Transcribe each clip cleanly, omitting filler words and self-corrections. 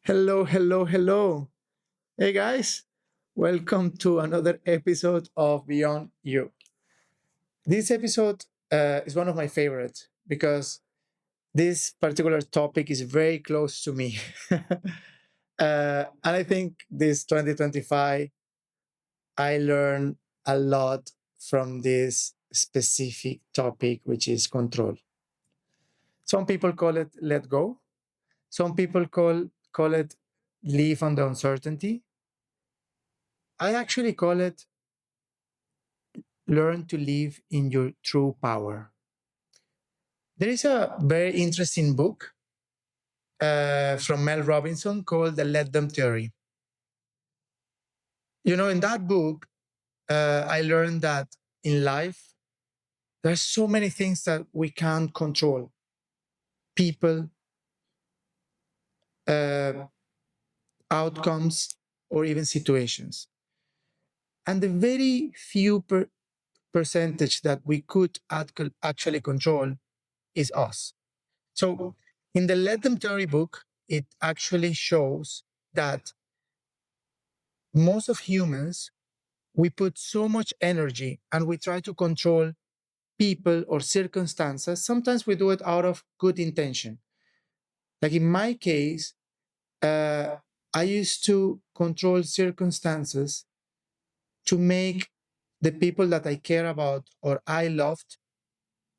Hello, hello, hello. Hey guys, welcome to another episode of Beyond You. This episode is one of my favorites because this particular topic is very close to me. And I think this 2025, I learned a lot from this specific topic, which is control. Some people call it let go, some people call it live on the uncertainty. I actually call it learn to live in your true power. There is a very interesting book from Mel Robinson called The Let Them Theory. In that book, I learned that in life, there's so many things that we can't control people, uh, outcomes, or even situations. And the very few percentage that we could actually control is us. So in the Let Them Theory book, it actually shows that most of humans, we put so much energy and we try to control people or circumstances. Sometimes we do it out of good intention. Like in my case, uh, I used to control circumstances to make the people that I care about or I loved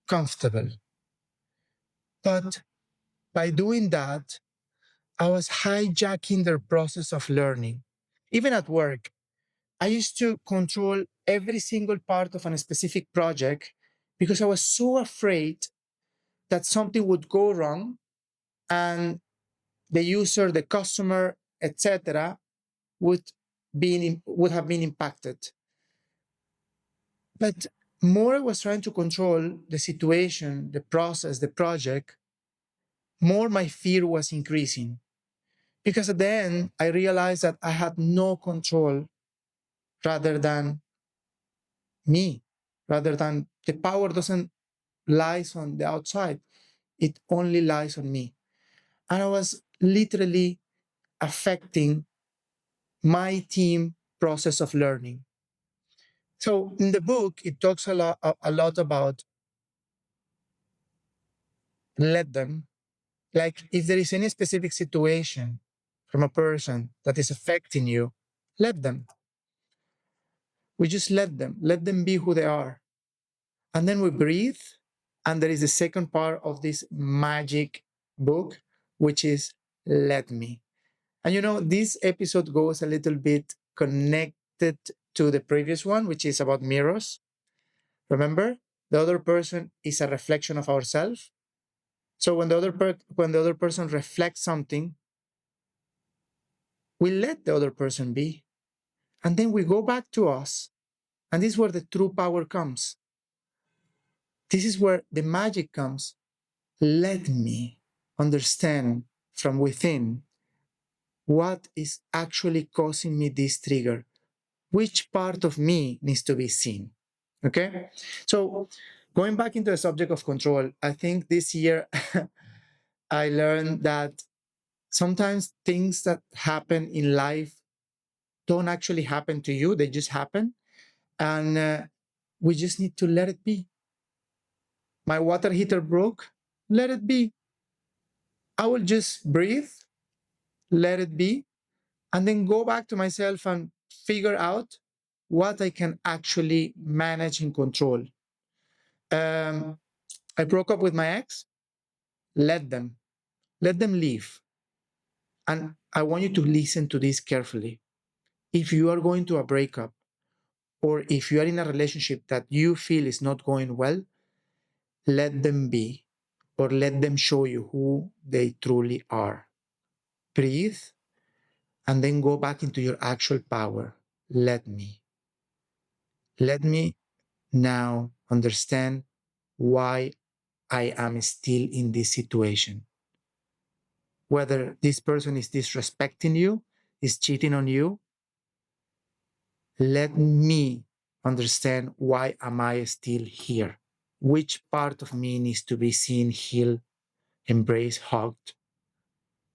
comfortable. But by doing that, I was hijacking their process of learning. Even at work, I used to control every single part of a specific project because I was so afraid that something would go wrong and the user, the customer, etc., would have been impacted. But more I was trying to control the situation, the process, the project, more my fear was increasing. Because at the end, I realized that I had no control rather than me, rather than the power doesn't lies on the outside. It only lies on me. And I was literally affecting my team process of learning. So in the book, it talks a lot about let them. Like if there is any specific situation from a person that is affecting you, let them. We just let them be who they are. And then we breathe. And there is the second part of this magic book, which is let me. And this episode goes a little bit connected to the previous one, which is about mirrors. Remember, the other person is a reflection of ourselves. So when the other person reflects something, we let the other person be, and then we go back to us. And this is where the true power comes. This is where the magic comes. Let me understand from within what is actually causing me this trigger. Which part of me needs to be seen? Okay. So going back into the subject of control, I think this year I learned that sometimes things that happen in life don't actually happen to you, they just happen. And we just need to let it be. My water heater broke, let it be. I will just breathe, let it be, and then go back to myself and figure out what I can actually manage and control. Um, I broke up with my ex, let them, let them leave. And I want you to listen to this carefully. If you are going to a breakup, or if you are in a relationship that you feel is not going well, let them be, or let them show you who they truly are. Breathe and then go back into your actual power. Let me. Let me now understand why I am still in this situation. Whether this person is disrespecting you, is cheating on you, let me understand why am I still here? Which part of me needs to be seen, healed, embraced, hugged?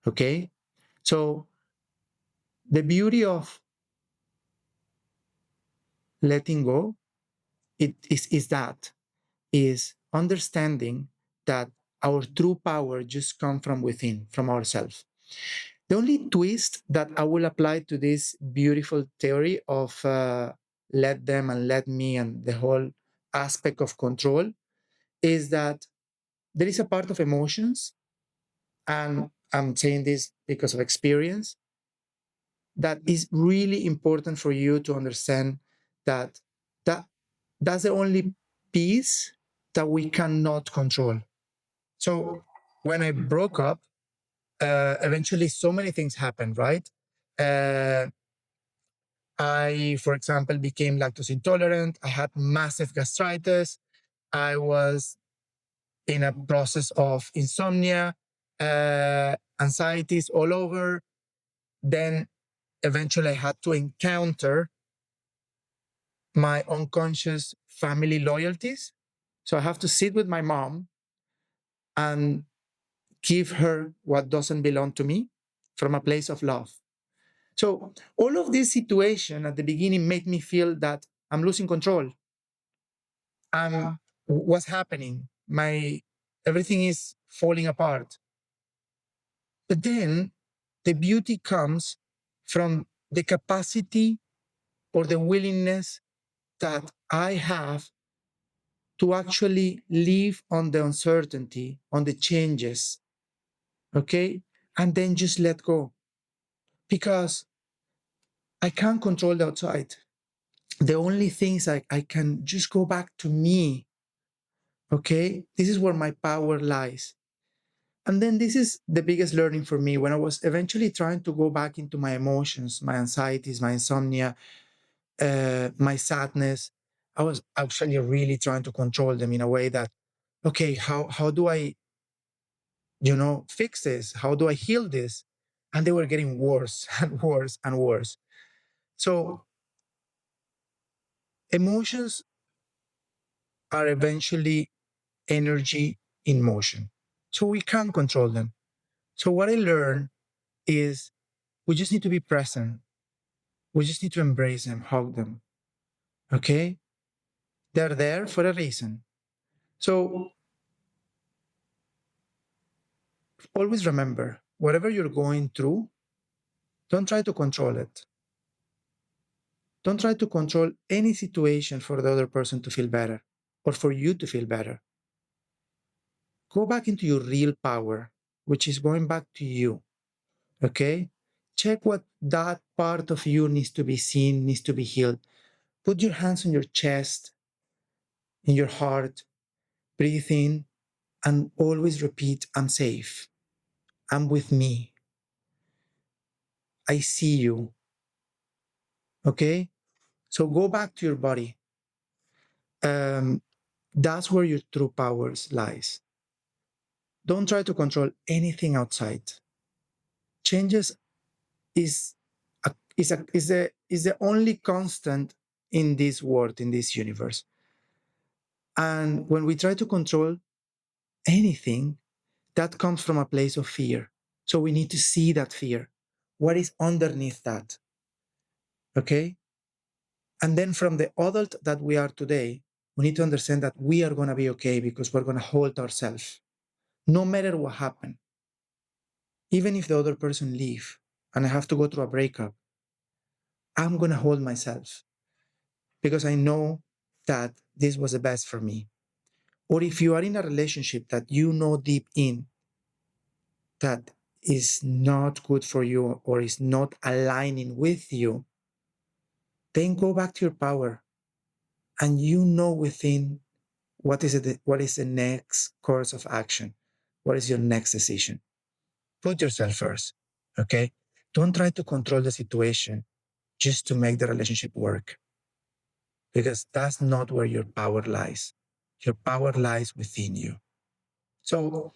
Okay? So the beauty of letting go is that is understanding that our true power just comes from within, from ourselves. The only twist that I will apply to this beautiful theory of let them and let me and the whole aspect of control is that there is a part of emotions, and I'm saying this because of experience, that is really important for you to understand that that that's the only piece that we cannot control. So when I broke up, eventually so many things happened, right? Uh, I, for example, became lactose intolerant. I had massive gastritis. I was in a process of insomnia, anxieties all over. Then eventually I had to encounter my unconscious family loyalties. So I have to sit with my mom and give her what doesn't belong to me from a place of love. So all of this situation at the beginning made me feel that I'm losing control. What's happening? My everything is falling apart. But then the beauty comes from the capacity or the willingness that I have to actually live on the uncertainty, on the changes, okay? And then just let go because I can't control the outside. The only things I can just go back to me, okay? This is where my power lies. And then this is the biggest learning for me when I was eventually trying to go back into my emotions, my anxieties, my insomnia, my sadness. I was actually really trying to control them in a way that, okay, how do I, fix this? How do I heal this? And they were getting worse and worse and worse. So emotions are eventually energy in motion. So we can't control them. So what I learned is we just need to be present. We just need to embrace them, hug them. Okay? They're there for a reason. So always remember, whatever you're going through, don't try to control it. Don't try to control any situation for the other person to feel better or for you to feel better. Go back into your real power, which is going back to you. Okay? Check what that part of you needs to be seen, needs to be healed. Put your hands on your chest, in your heart, breathe in, and always repeat, I'm safe. I'm with me. I see you. Okay? So go back to your body. Um, that's where your true powers lies. Don't try to control anything outside. Changes is the only constant in this world, in this universe. And when we try to control anything, that comes from a place of fear. So we need to see that fear. What is underneath that? Okay? And then from the adult that we are today, we need to understand that we are going to be okay because we're going to hold ourselves no matter what happened. Even if the other person leave and I have to go through a breakup, I'm going to hold myself because I know that this was the best for me. Or if you are in a relationship that you know deep in that is not good for you or is not aligning with you, then go back to your power and you know within what is the next course of action? What is your next decision? Put yourself first, okay? Don't try to control the situation just to make the relationship work because that's not where your power lies. Your power lies within you. So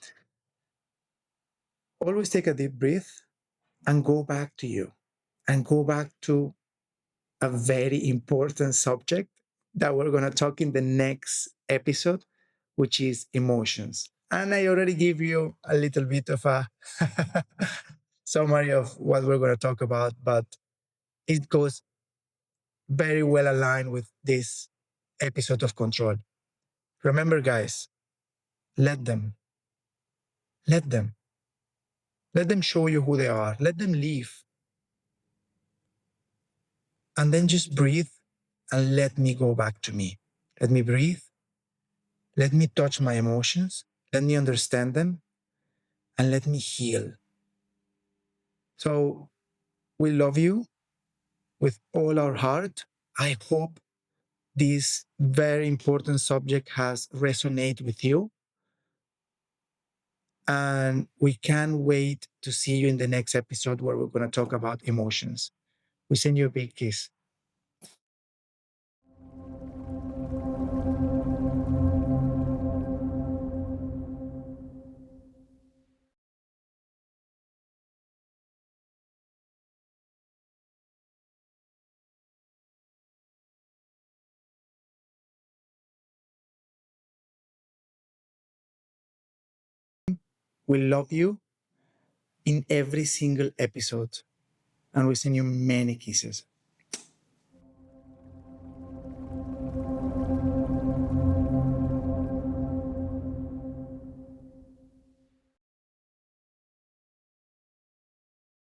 always take a deep breath and go back to you and go back to a very important subject that we're going to talk in the next episode, which is emotions. And I already give you a little bit of a summary of what we're going to talk about, but it goes very well aligned with this episode of Control. Remember, guys, let them, let them, let them show you who they are, let them leave. And then just breathe and let me go back to me. Let me breathe. Let me touch my emotions. Let me understand them and let me heal. So we love you with all our heart. I hope this very important subject has resonated with you. And we can't wait to see you in the next episode where we're going to talk about emotions. We send you a big kiss. We love you in every single episode. And we send you many kisses.